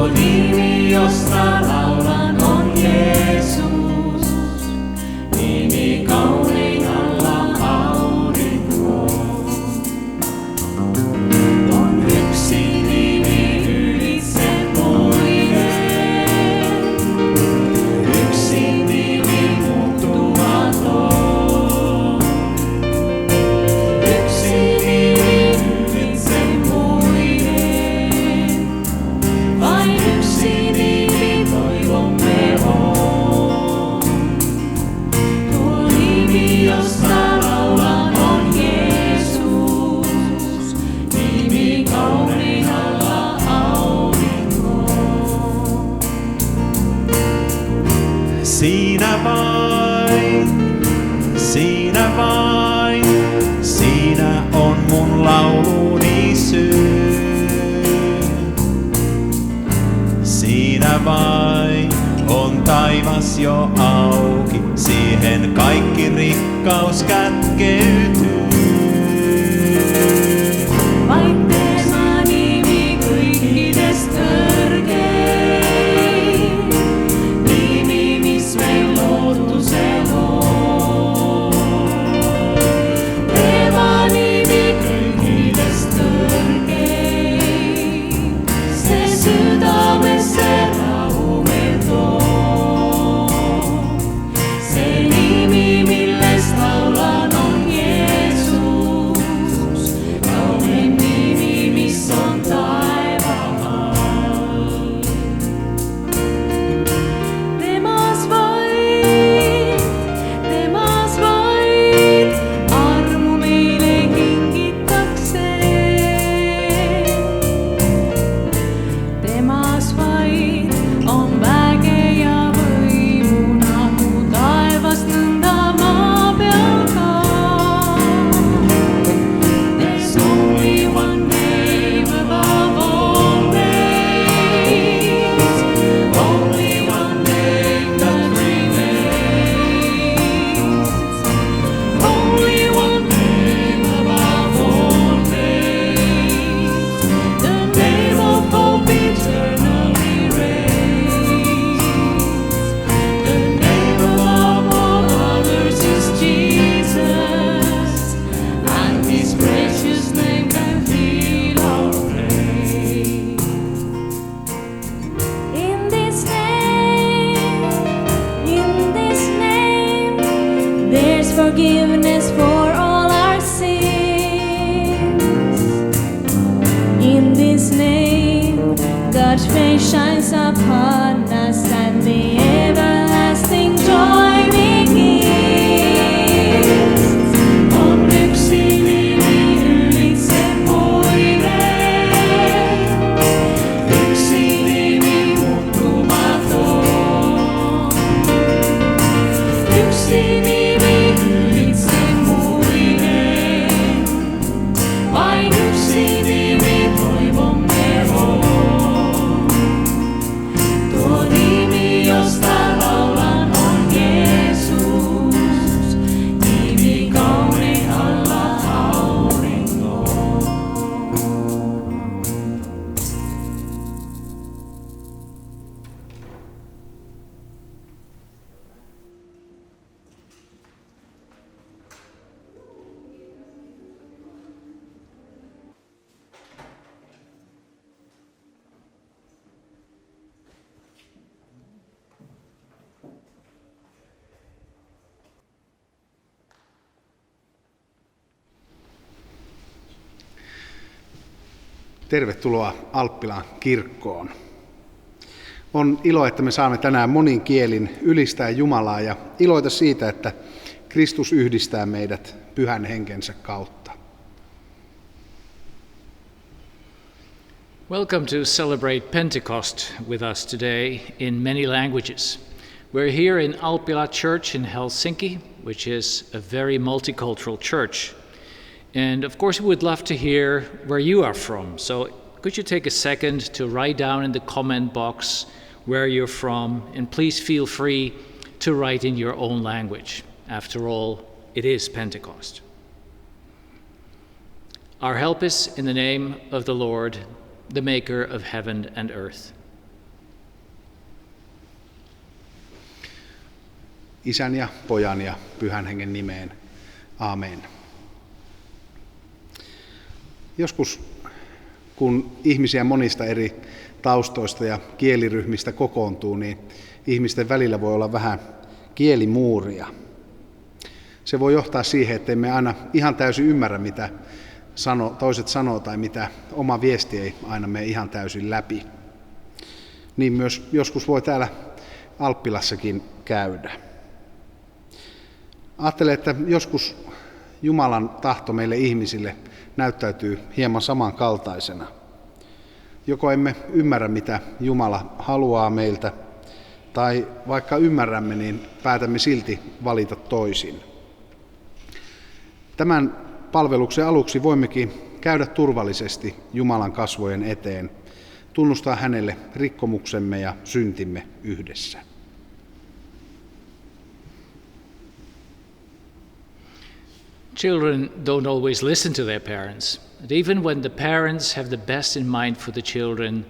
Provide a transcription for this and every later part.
nimi, josta laulan, on Jeesus. Nimi kaunein alla aurinkoon. On yksi nimi ylitse muiden. Yksi nimi muuttumaton. Yksi nimi ylitse muiden. Vain yksi nimi toivomme on. Tuo nimi, josta laulan, on Jeesus. Nimi kaunein alla aurinkoon. Siinä vain, siinä on mun lauluni syy. Siinä vain on taivas jo auki, siihen kaikki rikkaus kätkeytyy. Vain tämä nimi kaikkides törkein. Nimi, mis meil lootusel on. Tema nimi kaikkides törkein. Se sydämessä rauhu meil too. Se nimi, milles laulan, on Jeesus. Kaunein nimi, miss on taivaalla. Temas vain, armu meille kingittakseen. Temas vain on väkeä ja voimuna, kun taivas nõnda maa peal ka. There's only one name above all names, only one name that remains, only one name above all names, the name of hope eternally reigns. The name above all others is Jesus, and His precious name can heal our pain. In this name, there's forgiveness for all our sins. In this name, God's face shines upon us, and the everlasting joy begins. On yksi nimi ylitse muiden. Yksi nimi muuttumaton. Yksi nimi ylitse muiden. Vain yksi nimi toivomme on. Tuo nimi, josta laulan, on Jeesus. Nimi kaunein alla aurinkoon. Tervetuloa Alppilan kirkkoon. On ilo, että me saamme tänään monin kielin ylistää Jumalaa ja iloita siitä, että Kristus yhdistää meidät pyhän henkensä kautta. Welcome to celebrate Pentecost with us today in many languages. We're here in Alppila Church in Helsinki, which is a very multicultural church. And of course, we would love to hear where you are from. So could you take a second to write down in the comment box where you're from? And please feel free to write in your own language. After all, it is Pentecost. Our help is in the name of the Lord, the maker of heaven and earth. Isän ja Pojan ja Pyhän Hengen nimeen. Aamen. Joskus, kun ihmisiä monista eri taustoista ja kieliryhmistä kokoontuu, niin ihmisten välillä voi olla vähän kielimuuria. Se voi johtaa siihen, että emme aina ihan täysin ymmärrä, mitä toiset sanoo tai mitä oma viesti ei aina mene ihan täysin läpi. Niin myös joskus voi täällä Alppilassakin käydä. Ajattelen, että joskus Jumalan tahto meille ihmisille näyttäytyy hieman samankaltaisena. Joko emme ymmärrä, mitä Jumala haluaa meiltä, tai vaikka ymmärrämme, niin päätämme silti valita toisin. Tämän palveluksen aluksi voimmekin käydä turvallisesti Jumalan kasvojen eteen, tunnustaa hänelle rikkomuksemme ja syntimme yhdessä. Children don't always listen to their parents. And even when the parents have the best in mind for the children,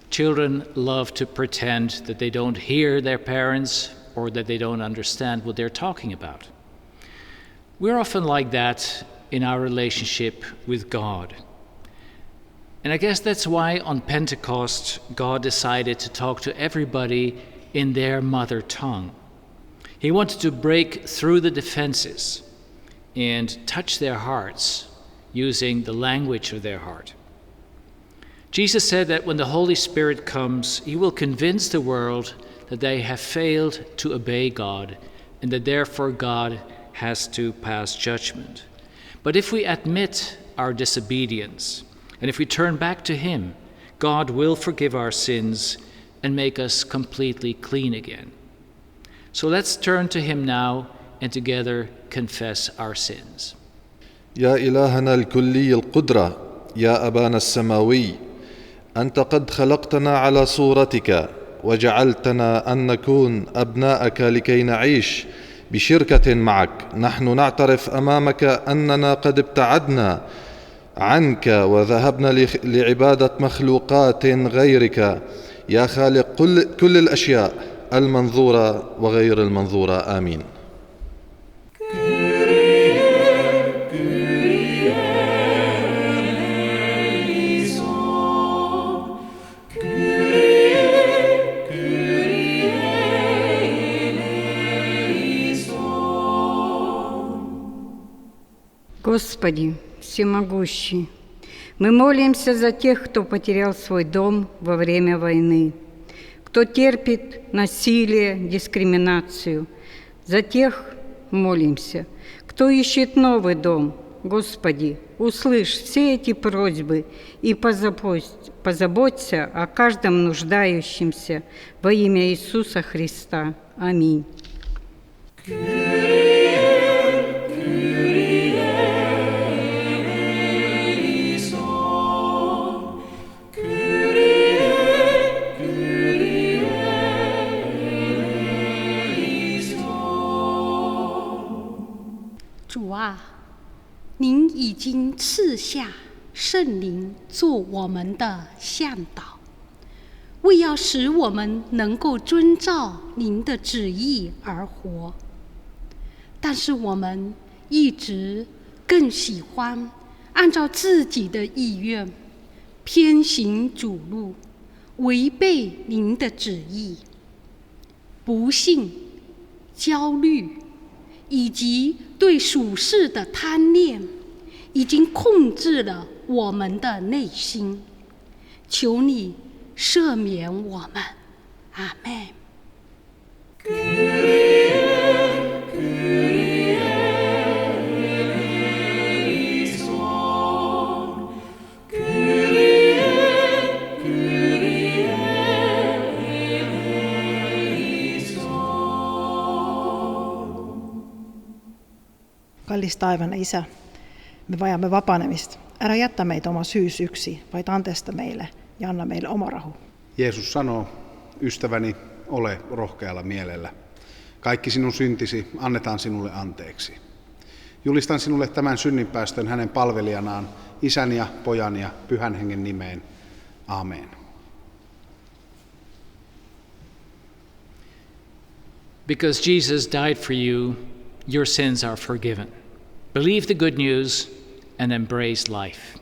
children love to pretend that they don't hear their parents or that they don't understand what they're talking about. We're often like that in our relationship with God. And I guess that's why on Pentecost, God decided to talk to everybody in their mother tongue. He wanted to break through the defenses and touch their hearts using the language of their heart. Jesus said that when the Holy Spirit comes, he will convince the world that they have failed to obey God and that therefore God has to pass judgment. But if we admit our disobedience and if we turn back to him, God will forgive our sins and make us completely clean again. So let's turn to him now and together confess our sins. يا إلهنا الكلي القدرة يا أبانا السماوي أنت قد خلقتنا على صورتك وجعلتنا أن نكون أبناءك لكي نعيش بشركة معك. نحن نعترف أمامك أننا قد ابتعدنا عنك وذهبنا لعبادة مخلوقات غيرك يا خالق كل الأشياء المنظورة وغير المنظورة. آمين. Господи, всемогущий, мы молимся за тех, кто потерял свой дом во время войны, кто терпит насилие, дискриминацию. За тех молимся, кто ищет новый дом. Господи, услышь все эти просьбы и позаботься о каждом нуждающемся во имя Иисуса Христа. Аминь.主啊，您已经赐下圣灵做我们的向导，为要使我们能够遵照您的旨意而活。但是我们一直更喜欢按照自己的意愿，偏行主路，违背您的旨意。不幸、焦虑以及对属世的贪恋已经控制了我们的内心，求你赦免我们。阿们。Kallis taivainen Isä, me vajaamme vapaanemista. Älä jättä meitä oma syys yksi, vai anteesta meille ja anna meille oma rahu. Jeesus sanoo, ystäväni, ole rohkealla mielellä. Kaikki sinun syntisi annetaan sinulle anteeksi. Julistan sinulle tämän synninpäästön hänen palvelijanaan, Isän ja Pojan ja Pyhän Hengen nimeen. Aamen. Because Jesus died for you, your sins are forgiven. Believe the good news and embrace life.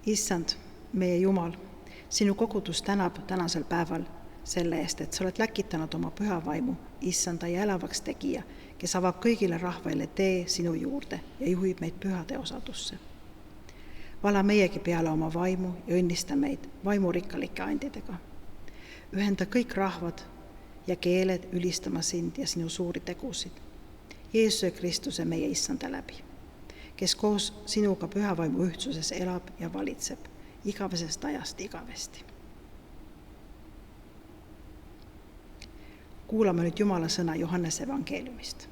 Issand, meie Jumal, sinu kogudus tänab tänasel päeval selle eest, et sa oled läkitanud oma püha vaimu, Issanda ja elavaks tegija, kes avab kõigile rahvaile tee sinu juurde ja juhib meid pühade osadusse. Vala meiegi peale oma vaimu ja õnnista meid vaimurikkalike andidega. Ühenda kõik rahvad ja keeled ülistama sind ja sinu suuri tegusid. Jeesuse Kristuse meie Issanda läbi, kes koos sinuga pühavaimu ühtsuses elab ja valitseb igavesest ajast igavesti. Kuulame nüüd Jumala sõna Johannese evangeeliumist.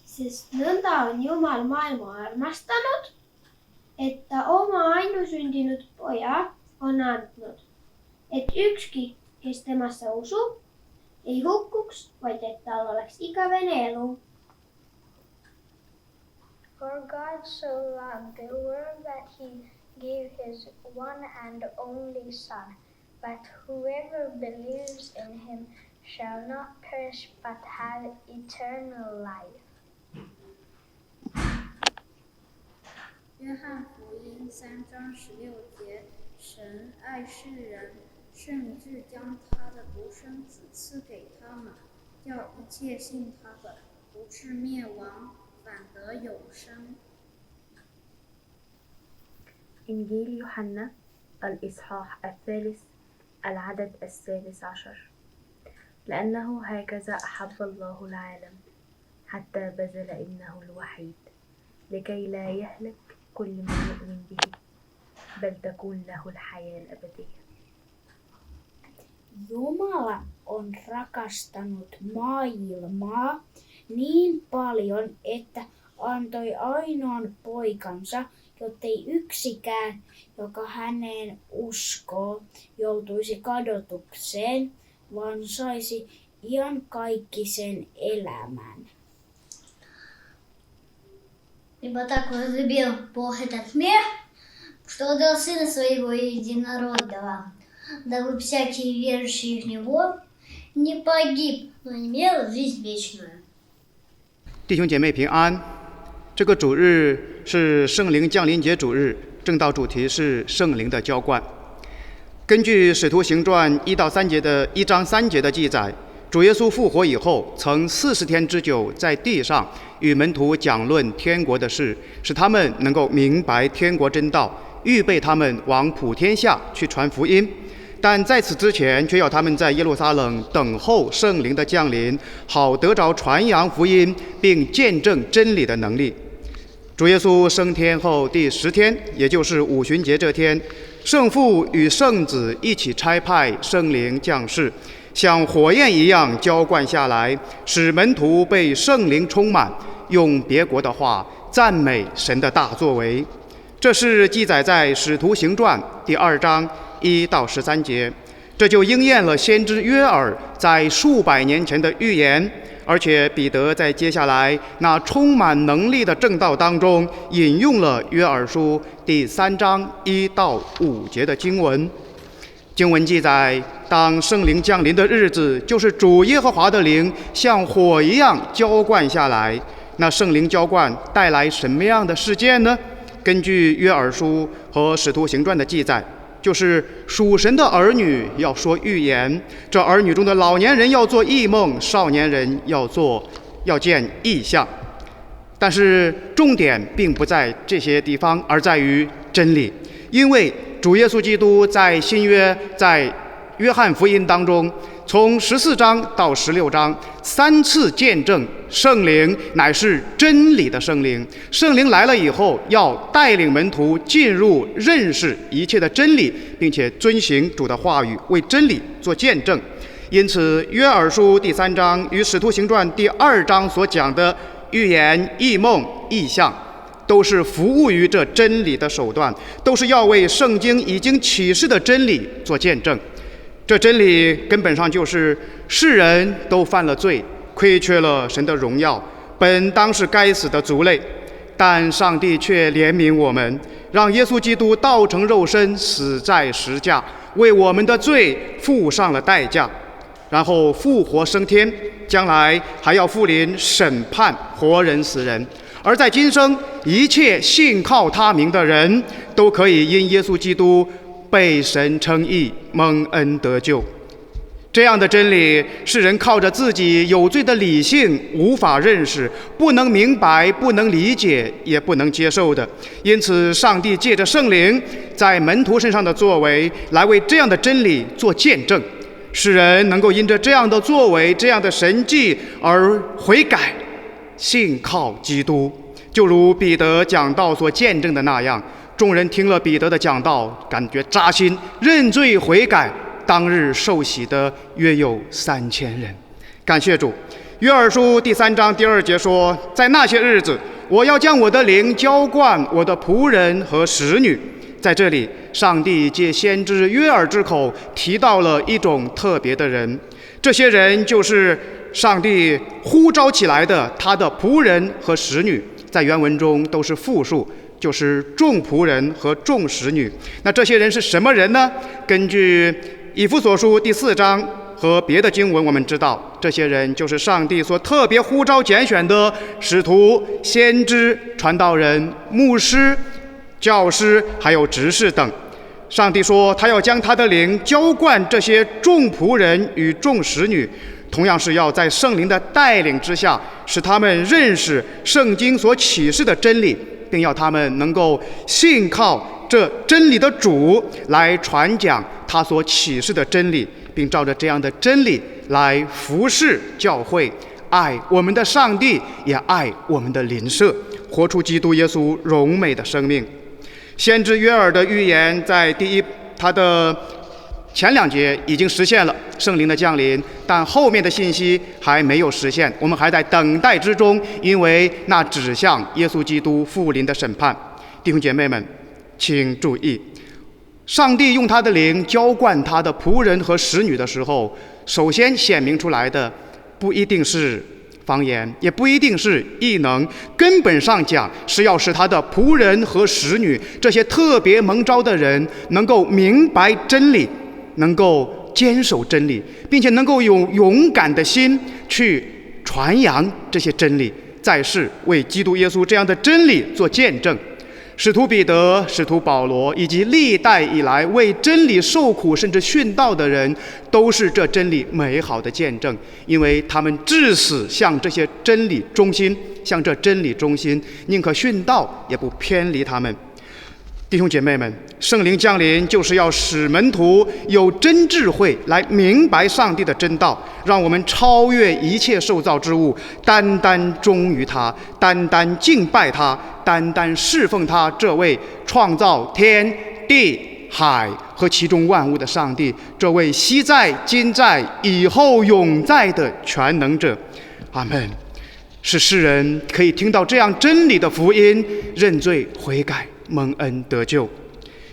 Sest nõnda on Jumal maailma armastanud, et ta oma ainusündinud poja on andnud, et ükski, kes temasse usub, ei hukkuks, vaid et tal oleks igavene elu. For God so loved the world that he gave his one and only Son, but whoever believes in him shall not perish but have eternal life. 约翰福音3章16节，神爱世人，甚至将他的独生子赐给他们，叫一切信他的不至灭亡，反得永生。 إنجيل يوحنا الإصحاح 3 العدد 16 لأنه هكذا أحب الله العالم حتى بذل ابنه الوحيد لكي لا يهلك كل من يؤمن به بل تكون له الحياة الأبدية. Jumala on rakastanut maailmaa niin paljon, että antoi ainoan poikansa, jottei yksikään, joka häneen uskoo, joutuisi kadotukseen, vaan saisi iankaikkisen elämän. Ибо так возлюбил Бог этот мир, что отдал Сына Своего Единородного, дабы всякий верующий в Него не погиб, но имел жизнь вечную. 弟兄姐妹平安，这个主日是圣灵降临节主日，正道主题是圣灵的浇灌。根据《使徒行传》1章3节的记载，主耶稣复活以后，曾40天之久在地上与门徒讲论天国的事，使他们能够明白天国真道，预备他们往普天下去传福音。但在此之前，却要他们在耶路撒冷等候圣灵的降临，好得着传扬福音并见证真理的能力。主耶稣升天后第10天，也就是五旬节这天，圣父与圣子一起差派圣灵降世，像火焰一样浇灌下来，使门徒被圣灵充满，用别国的话赞美神的大作为。这是记载在《使徒行传》第2章1到13节，这就应验了先知约珥在数百年前的预言。而且彼得在接下来那充满能力的正道当中，引用了约珥书第3章1到5节的经文。经文记载，当圣灵降临的日子，就是主耶和华的灵像火一样浇灌下来。那圣灵浇灌带来什么样的事件呢？根据约珥书和使徒行传的记载，就是属神的儿女要说预言，这儿女中的老年人要做异梦，少年人要见异象。但是重点并不在这些地方，而在于真理。因为主耶稣基督在新约，在约翰福音当中，从14章到16章3次见证圣灵乃是真理的圣灵。圣灵来了以后，要带领门徒进入认识一切的真理，并且遵行主的话语，为真理做见证。因此约珥书第3章与使徒行传第2章所讲的预言、异梦、异象，都是服务于这真理的手段，都是要为圣经已经启示的真理做见证。这真理根本上就是世人都犯了罪，亏缺了神的荣耀，本当是该死的族类，但上帝却怜悯我们，让耶稣基督道成肉身，死在十架，为我们的罪付上了代价，然后复活升天，将来还要复临审判活人死人。而在今生，一切信靠他名的人都可以因耶稣基督被神称义，蒙恩得救。这样的真理，世人靠着自己有罪的理性无法认识，不能明白，不能理解，也不能接受的。因此上帝借着圣灵在门徒身上的作为，来为这样的真理做见证，使人能够因着这样的作为，这样的神迹而悔改，信靠基督。就如彼得讲道所见证的那样，众人听了彼得的讲道，感觉扎心，认罪悔改，当日受洗的约有3000人。感谢主。约珥书第3章第2节说，在那些日子，我要将我的灵浇灌我的仆人和使女。在这里，上帝借先知约珥之口提到了一种特别的人，这些人就是上帝呼召起来的他的仆人和使女，在原文中都是复数，就是众仆人和众使女。那这些人是什么人呢？根据以弗所书第4章和别的经文，我们知道这些人就是上帝所特别呼召拣选的使徒、先知、传道人、牧师、教师还有执事等。上帝说他要将他的灵浇灌这些众仆人与众使女，同样是要在圣灵的带领之下，使他们认识圣经所启示的真理，并要他们能够信靠这真理的主来传讲他所启示的真理，并照着这样的真理来服侍教会，爱我们的上帝，也爱我们的邻舍，活出基督耶稣荣美的生命。先知约珥的预言在他的前2节已经实现了圣灵的降临，但后面的信息还没有实现，我们还在等待之中，因为那指向耶稣基督复临的审判。弟兄姐妹们，请注意，上帝用他的灵浇灌他的仆人和使女的时候，首先显明出来的不一定是方言，也不一定是异能，根本上讲是要使他的仆人和使女这些特别蒙召的人能够明白真理，能够坚守真理，并且能够用勇敢的心去传扬这些真理，在世为基督耶稣这样的真理做见证。使徒彼得、使徒保罗以及历代以来为真理受苦甚至殉道的人，都是这真理美好的见证，因为他们至死向这些真理忠心，向这真理忠心，宁可殉道也不偏离他们。弟兄姐妹们，圣灵降临就是要使门徒有真智慧来明白上帝的真道，让我们超越一切受造之物，单单忠于他，单单敬拜他，单单侍奉他这位创造天地海和其中万物的上帝，这位昔在今在以后永在的全能者。阿们。使世人可以听到这样真理的福音，认罪悔改，蒙恩得救。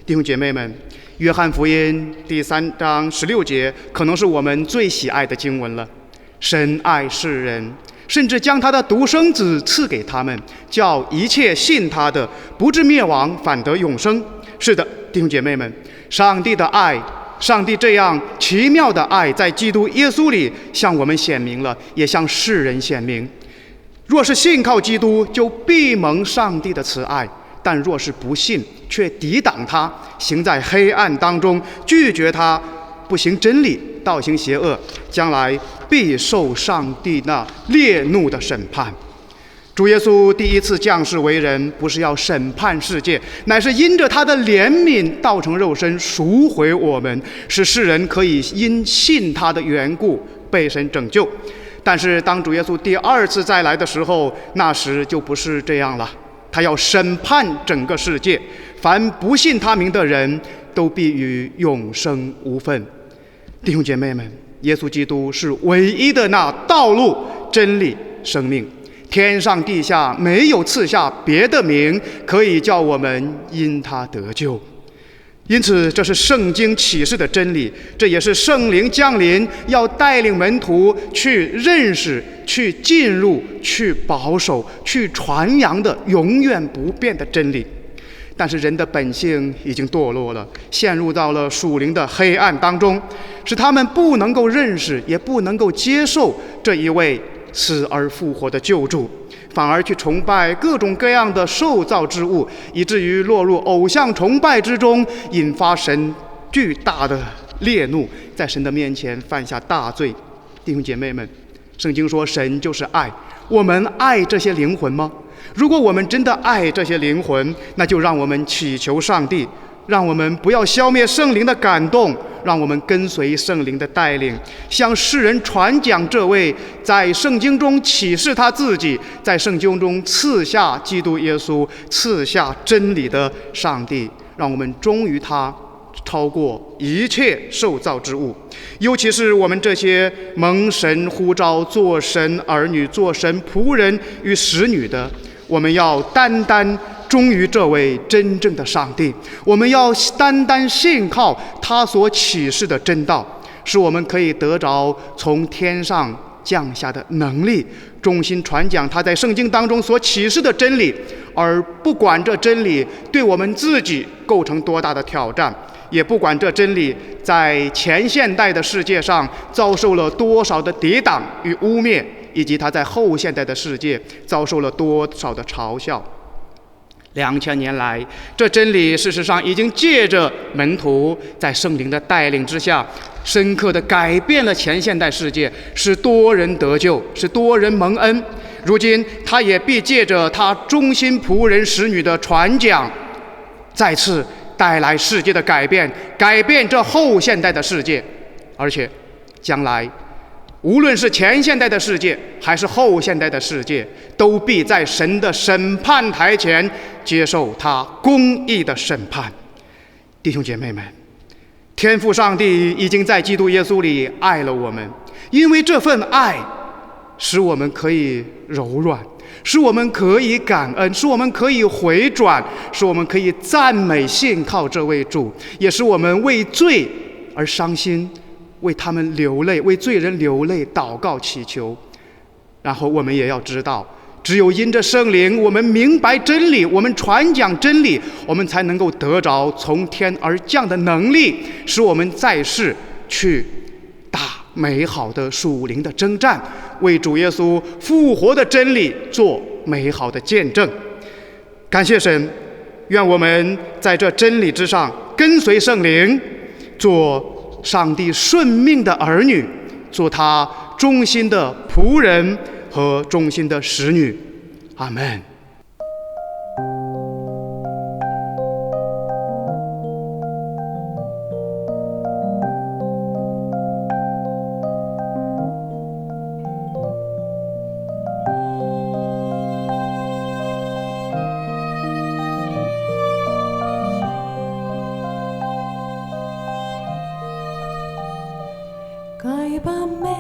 弟兄姐妹们，约翰福音第3章16节可能是我们最喜爱的经文了。神爱世人，甚至将他的独生子赐给他们，叫一切信他的不至灭亡，反得永生。是的，弟兄姐妹们，上帝的爱，上帝这样奇妙的爱在基督耶稣里向我们显明了，也向世人显明。若是信靠基督，就必蒙上帝的慈爱，但若是不信，却抵挡他，行在黑暗当中，拒绝他，不行真理，倒行邪恶，将来必受上帝那烈怒的审判。主耶稣第一次降世为人，不是要审判世界，乃是因着他的怜悯道成肉身，赎回我们，使世人可以因信他的缘故被神拯救。但是当主耶稣第2次再来的时候，那时就不是这样了，他要审判整个世界，凡不信他名的人都必与永生无分。弟兄姐妹们，耶稣基督是唯一的那道路、真理、生命，天上地下没有赐下别的名可以叫我们因他得救。因此这是圣经启示的真理，这也是圣灵降临要带领门徒去认识、去进入、去保守、去传扬的永远不变的真理。但是人的本性已经堕落了，陷入到了属灵的黑暗当中，使他们不能够认识，也不能够接受这一位死而复活的救主，反而去崇拜各种各样的受造之物，以至于落入偶像崇拜之中，引发神巨大的烈怒，在神的面前犯下大罪。弟兄姐妹们，圣经说神就是爱，我们爱这些灵魂吗？如果我们真的爱这些灵魂，那就让我们祈求上帝，让我们不要消灭圣灵的感动，让我们跟随圣灵的带领，向世人传讲这位在圣经中启示他自己，在圣经中赐下基督耶稣、赐下真理的上帝，让我们忠于他，超过一切受造之物。尤其是我们这些蒙神呼召做神儿女、做神仆人与使女的，我们要单单忠于这位真正的上帝，我们要单单信靠他所启示的真道，使我们可以得着从天上降下的能力，忠心传讲他在圣经当中所启示的真理，而不管这真理对我们自己构成多大的挑战，也不管这真理在前现代的世界上遭受了多少的抵挡与污蔑，以及他在后现代的世界遭受了多少的嘲笑。2000年来，这真理事实上已经借着门徒在圣灵的带领之下，深刻地改变了前现代世界，使多人得救，使多人蒙恩。如今他也必借着他忠心仆人使女的传讲，再次带来世界的改变，改变这后现代的世界。而且将来无论是前现代的世界还是后现代的世界，都必在神的审判台前接受他公义的审判。弟兄姐妹们，天父上帝已经在基督耶稣里爱了我们，因为这份爱使我们可以柔软，使我们可以感恩，使我们可以回转，使我们可以赞美信靠这位主，也使我们为罪而伤心，为他们流泪，为罪人流泪，祷告祈求。然后我们也要知道，只有因着圣灵，我们明白真理，我们传讲真理，我们才能够得着从天而降的能力，使我们在世去打美好的属灵的征战，为主耶稣复活的真理做美好的见证。感谢神，愿我们在这真理之上跟随圣灵，做上帝顺命的儿女，做他忠心的仆人和忠心的使女。阿们。Kaipaamme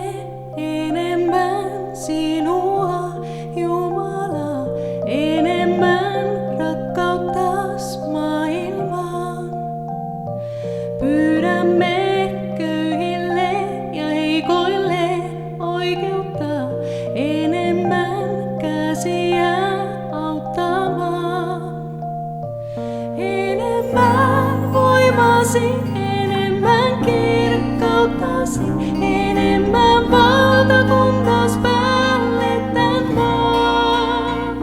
enemmän sinua, Jumala, enemmän rakkauttas maailmaan. Pyydämme köyhille ja heikoille oikeutta, enemmän käsiä auttamaan. Enemmän voimasi, enemmän kirkkauttasi, enemmän valtakuntas päälle tän maan.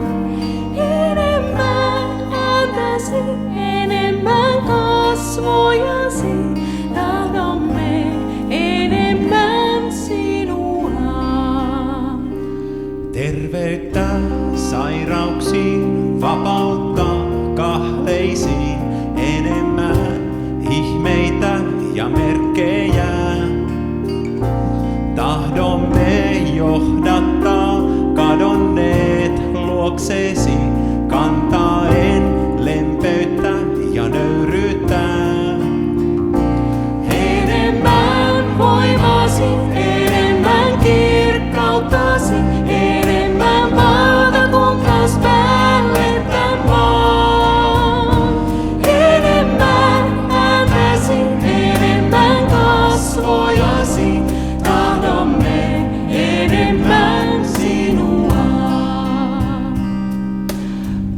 Enemmän ääntäsi, enemmän kasvojasi, tahdomme enemmän sinua. Terveyttä sairauksiin, vapautta kahleisiin, enemmän ihmeitä ja merkkejä. Tahdomme johdattaa kadonneet luokseesi, kantaen lempeyttä ja nöyryyttä. Enemmän voimasi, enemmän kirkkauttasi, enemmän valtakuntas päälle tän maan. Enemmän ääntäsi, enemmän kasvojasi, tahdomme enemmän sinua.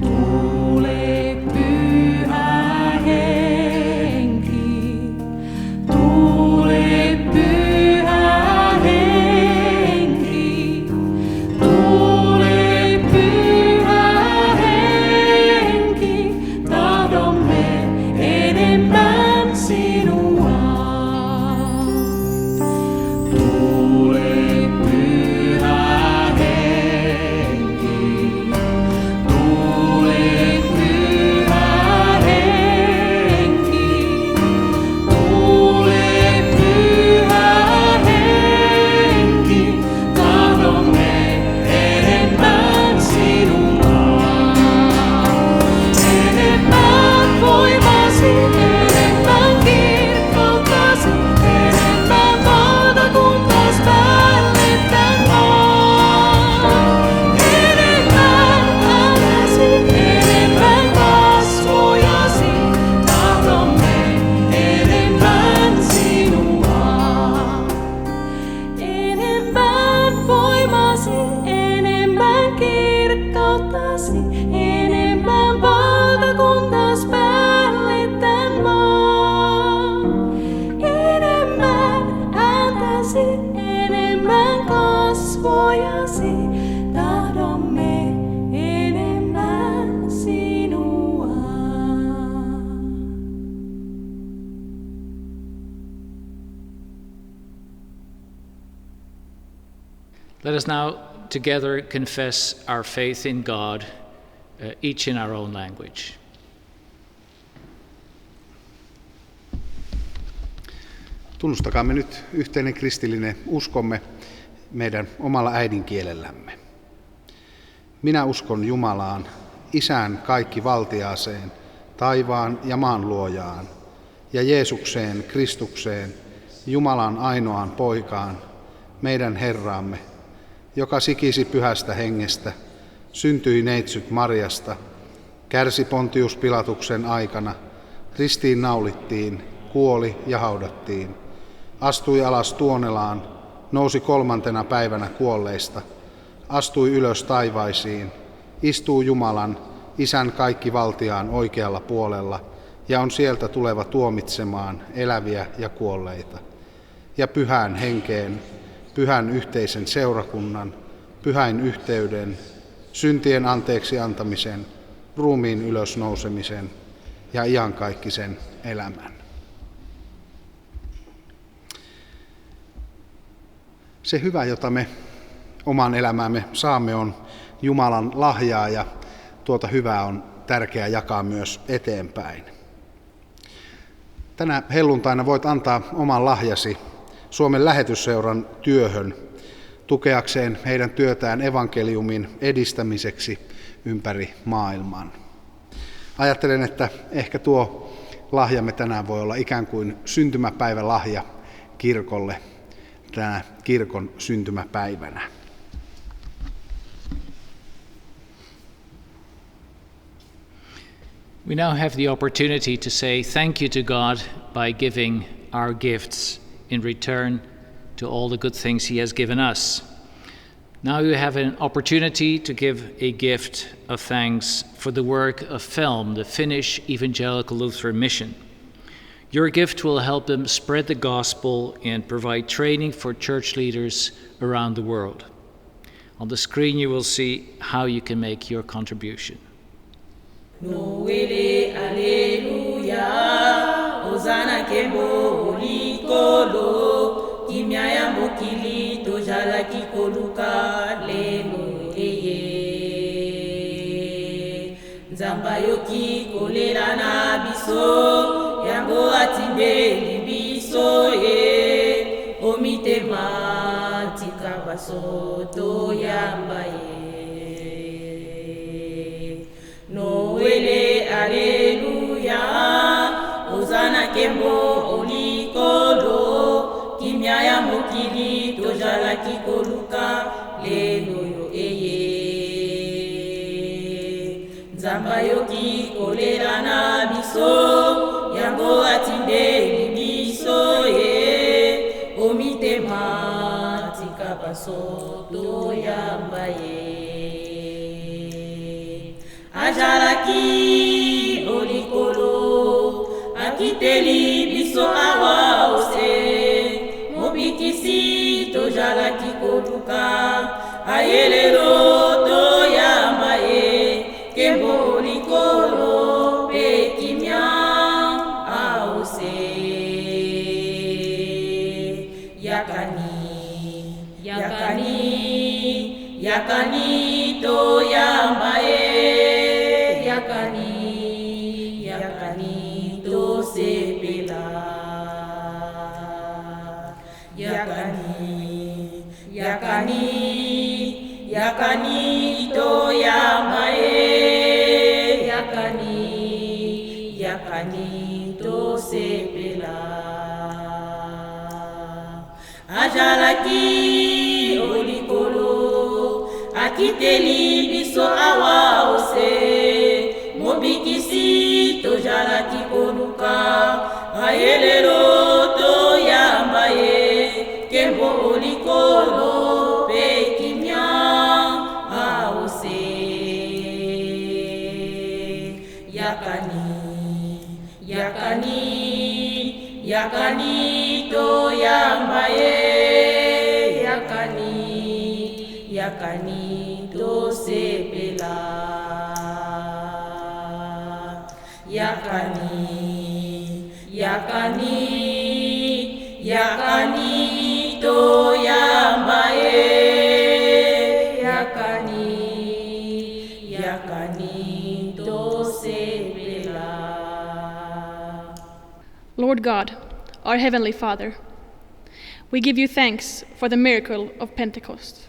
Tule Pyhä Henki, tule Pyhä Henki, tule Pyhä Henki, tahdomme enemmän sinua. Tule Pyhä Henki, tule Pyhä Henki, tule Pyhä Henki, tahdomme enemmän sinua. Enemmän voimasi, enemmän kirkkauttasi, enemmän valtakuntas päälle tän maan. Enemmän ääntäsi, enemmän kasvojasi, tahdomme enemmän sinua. Enemmän voimasi, enemmän kirkkauttasi, enemmän valtakuntas päälle tän maan. Enemmän ääntäsi, enemmän kasvojasi, tahdomme enemmän sinua. Let us now together confess our faith in God, each in our own language. Tunnustakaamme nyt yhteinen kristillinen uskomme meidän omalla äidinkielellämme. Minä uskon Jumalaan, Isään kaikkivaltiaaseen, taivaan ja maan luojaan, ja Jeesukseen, Kristukseen, Jumalan ainoaan poikaan, meidän Herraamme, joka sikisi pyhästä hengestä, syntyi neitsyt Marjasta, kärsi Pontius Pilatuksen aikana, ristiin naulittiin, kuoli ja haudattiin, astui alas Tuonelaan, nousi 3. päivänä kuolleista, astui ylös taivaisiin, istuu Jumalan, Isän kaikkivaltiaan oikealla puolella ja on sieltä tuleva tuomitsemaan eläviä ja kuolleita. Ja pyhään henkeen, pyhän yhteisen seurakunnan, pyhäin yhteyden, syntien anteeksi antamisen, ruumiin ylösnousemisen ja iankaikkisen elämän. Se hyvä, jota me oman elämäämme saamme, on Jumalan lahjaa ja tuota hyvää on tärkeää jakaa myös eteenpäin. Tänä helluntaina voit antaa oman lahjasi Suomen Lähetysseuran työhön tukeakseen heidän työtään evankeliumin edistämiseksi ympäri maailman. Ajattelen, että ehkä tuo lahjamme tänään voi olla ikään kuin syntymäpäivälahja kirkolle tänä kirkon syntymäpäivänä. We now have the opportunity to say thank you to God by giving our gifts in return to all the good things He has given us. Now you have an opportunity to give a gift of thanks for the work of FELM, the Finnish Evangelical Lutheran Mission. Your gift will help them spread the gospel and provide training for church leaders around the world. On the screen you will see how you can make your contribution. Noele aleluya, Hosanna kembo olikolo, kimya ya mokili tojala kikoluka lelo eye. Nzamba yoki kolela na biso, yango atimbeli biso ye, omitema tika baso to yamba ye. Noele aleluya, Hosanna kembo olikolo, kimya ya mokili tojala kikoluka lelo yo eye. Nzamba yoki kolela na biso, yango atindeli biso ye, omitema tika baso to yamba ye. Ajalaki olikolo, akiteli biso awa ose, mobikisi tojalaki koluka, ayelelo to yamba ye, kembo olikolo pe kimya aose. Yakani to yamba ye, yakani to sepela, yakani to yamba ye, yakani to sepela. Ajalaki olikolo, akiteli biso awa ose, mobikisi tojalaki koluka, ayelelo to yamba ye, kembo olikolo pe kimya aose. Yakani to yamba ye, yakani to sepela, yakani to yamba ye, yakani to sepela. Lord God, our Heavenly Father, we give you thanks for the miracle of Pentecost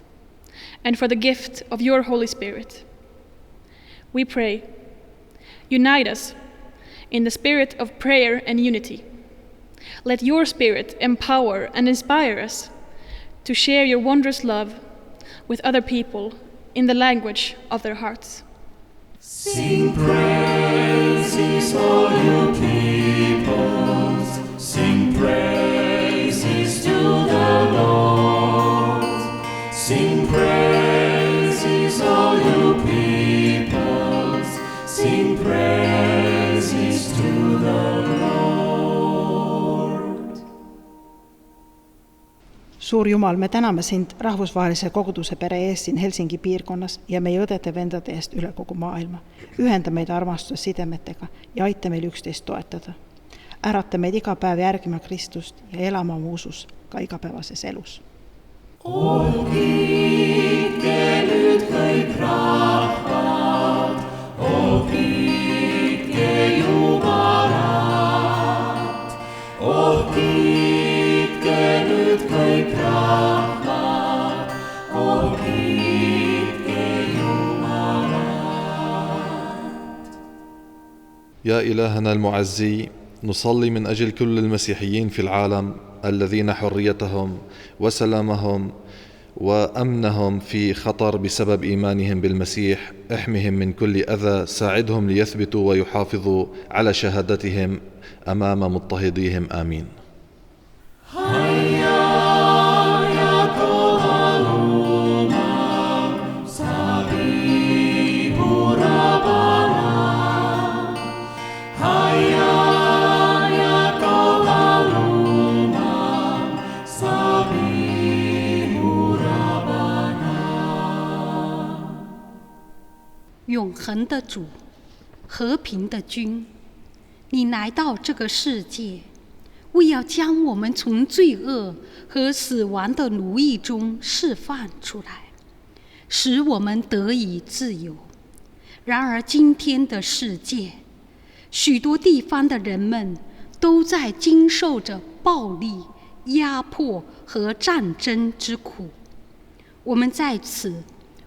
and for the gift of your Holy Spirit. We pray, unite us in the spirit of prayer and unity, Let your Spirit empower and inspire us to share your wondrous love with other people in the language of their hearts. Sing praises, all you peoples. Sing praises to the Lord. Sing praises, all you peoples. Sing praises to the Lord. Suur Jumal, me täname sind rahvusvahelise koguduse pere eest siin Helsingi piirkonnas ja meie õdede vendade eest üle kogu maailma. Ühenda meid armastuse sidemetega ja aita meil üksteist toetada. Ärata meid iga päev järgima Kristust ja elama oma usus ka igapäevases elus. Kiitke nüüd kõik rahvad, kiitke Jumalat. Kiitke nüüd kõik rahvad, kiitke Jumalat. يا إلهنا المعزي، نصلي من أجل كل المسيحيين في العالم الذين حريتهم وسلامهم وأمنهم في خطر بسبب إيمانهم بالمسيح. احمهم من كل أذى، ساعدهم ليثبتوا ويحافظوا على شهادتهم أمام مضطهديهم. آمين.永恒的主，和平的君，你来到这个世界，为要将我们从罪恶和死亡的奴役中释放出来，使我们得以自由。然而今天的世界，许多地方的人们都在经受着暴力、压迫和战争之苦。我们在此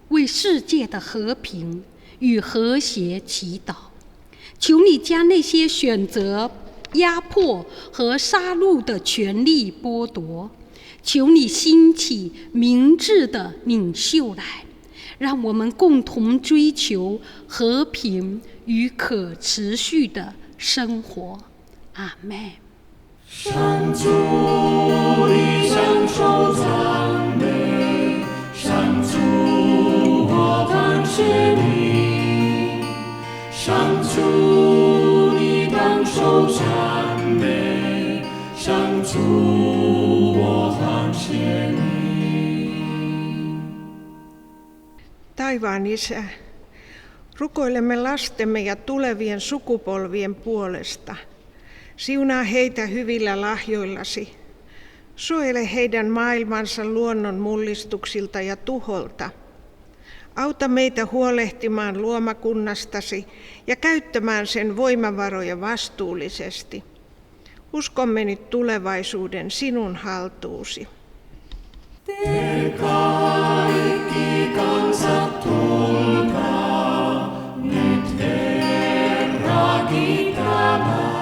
为世界的和平与和谐祈祷，求你将那些选择压迫和杀戮的权利剥夺，求你兴起明智的领袖来，让我们共同追求和平与可持续的生活。阿们。上主，你享受赞美，上主，我感谢你。上主，你当受赞美，上主，我感谢你。 Taivaan Isä, rukoilemme lastemme ja tulevien sukupolvien puolesta. Siunaa heitä hyvillä lahjoillasi. Suojele heidän maailmansa luonnon mullistuksilta ja tuholta. Auta meitä huolehtimaan luomakunnastasi ja käyttämään sen voimavaroja vastuullisesti. Uskomme nyt tulevaisuuden sinun haltuusi. Te kaikki kansat tulkaa nyt Herraa kiittämään.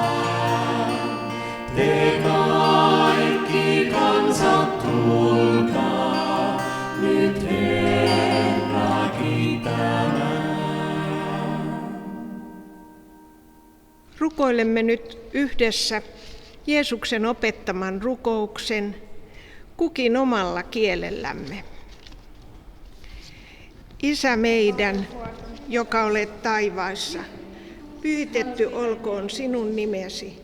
Te kaikki kansat tulkaa nyt Herraa kiittämään. Rukoilemme nyt yhdessä Jeesuksen opettaman rukouksen, kukin omalla kielellämme. Isä meidän, joka olet taivaassa, pyhitetty olkoon sinun nimesi.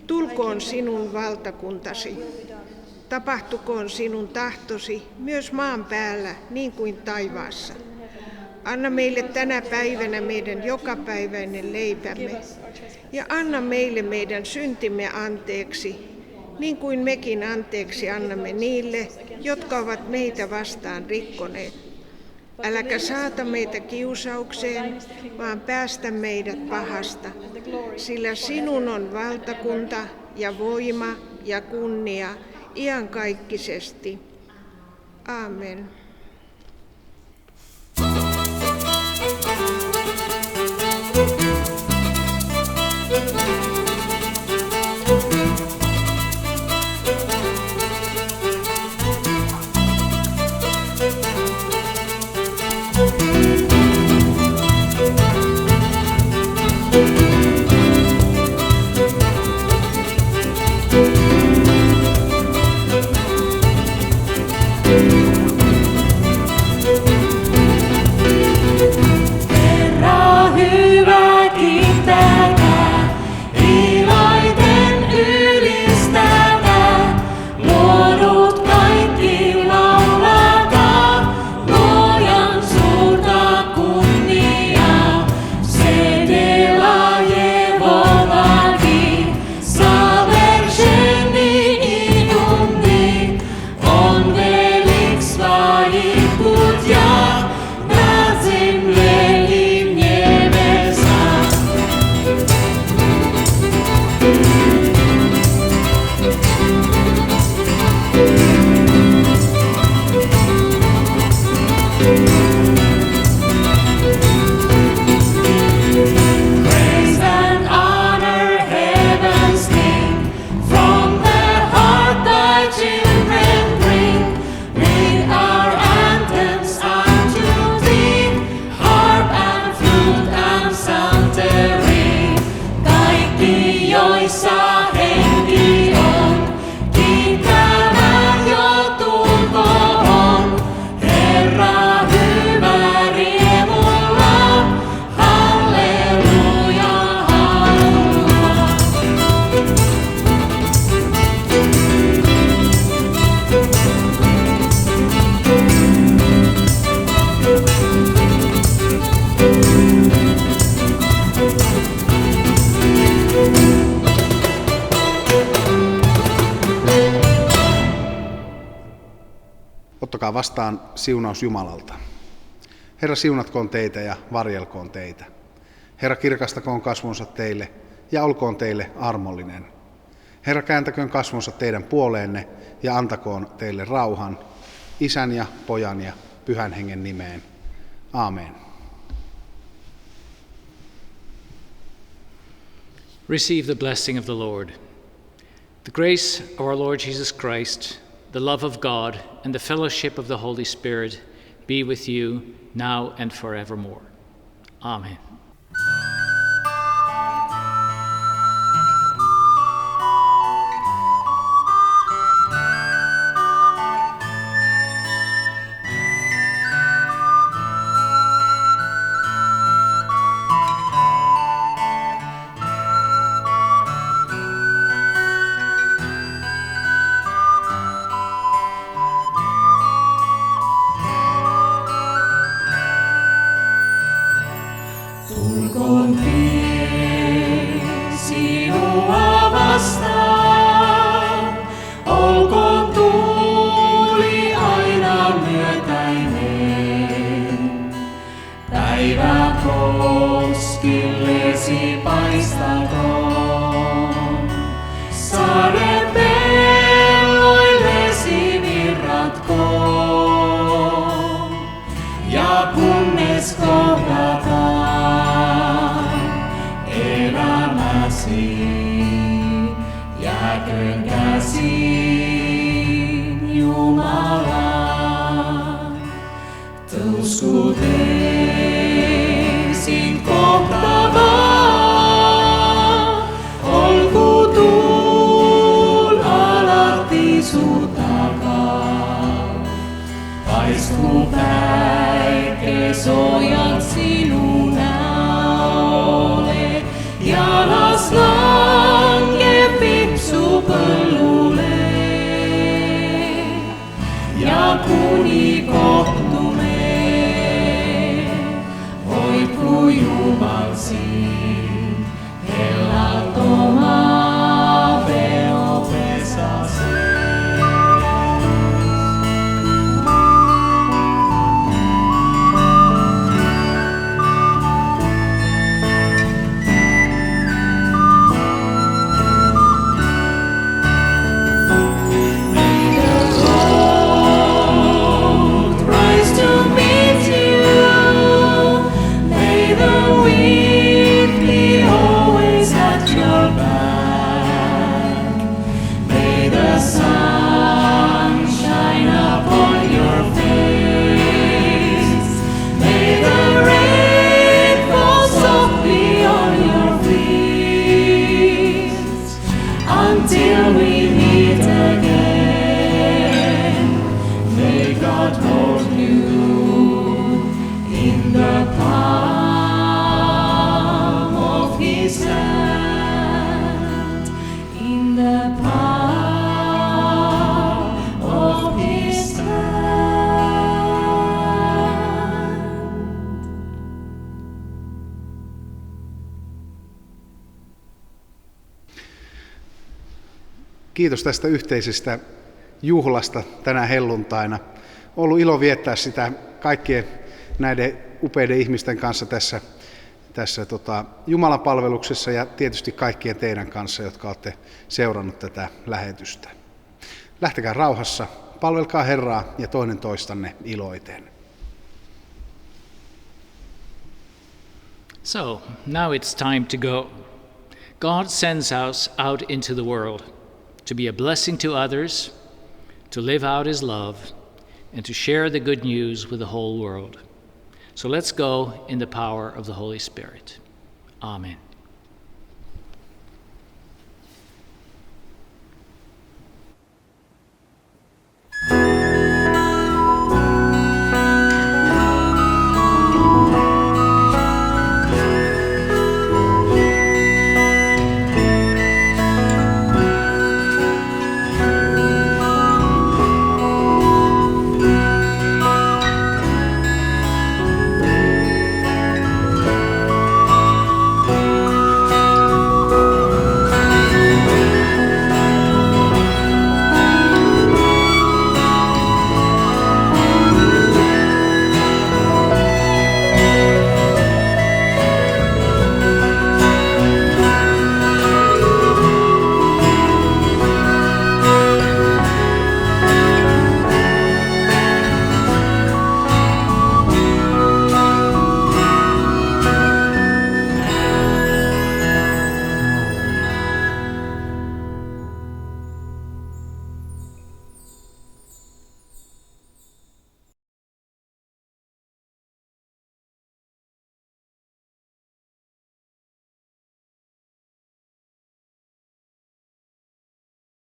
Tulkoon sinun valtakuntasi. Tapahtukoon sinun tahtosi myös maan päällä niin kuin taivaassa. Anna meille tänä päivänä meidän jokapäiväinen leipämme ja anna meille meidän syntimme anteeksi, niin kuin mekin anteeksi annamme niille, jotka ovat meitä vastaan rikkoneet. Äläkä saata meitä kiusaukseen, vaan päästä meidät pahasta, sillä sinun on valtakunta ja voima ja kunnia iankaikkisesti. Aamen. Ottakaa vastaan siunaus Jumalalta. Herra, siunatkoon teitä ja varjelkoon teitä. Herra, kirkastakoon kasvonsa teille ja olkoon teille armollinen. Herra, kääntäköön kasvonsa teidän puoleenne ja antakoon teille rauhan, Isän ja Pojan ja Pyhän Hengen nimeen. Aamen. Receive the blessing of the Lord. The grace of our Lord Jesus Christ, the love of God, and the fellowship of the Holy Spirit be with you now and forevermore. Amen. Tulkoon tie sinua vastaan, olkoon tuuli aina myötäinen. Päivä koskillesi paistakoon, sade pelloillesi virratkoon, ja kunnes kohdataan jääköön käsiin Jumala. Tuskuteisin kohtavaa, olku tuul alatti sutakaa. Paistuu päike sojat sinun näole, jalas lange vipsu põllule. Ja kuni kohtume, hoidku Jumal siin, ellat oma peopesase. Until we meet again, may God hold you in the palm of His hand, in the palm of His hand. Kiitos tästä yhteisestä juhlasta tänä helluntaina. On ollut ilo viettää sitä kaikkien näiden upeiden ihmisten kanssa tässä Jumalan palveluksessa ja tietysti kaikkien teidän kanssa, jotka olette seurannut tätä lähetystä. Lähtekää rauhassa, palvelkaa Herraa ja toinen toistanne iloiten. So, now it's time to go. God sends us out into the world to be a blessing to others, to live out His love, and to share the good news with the whole world. So let's go in the power of the Holy Spirit. Amen.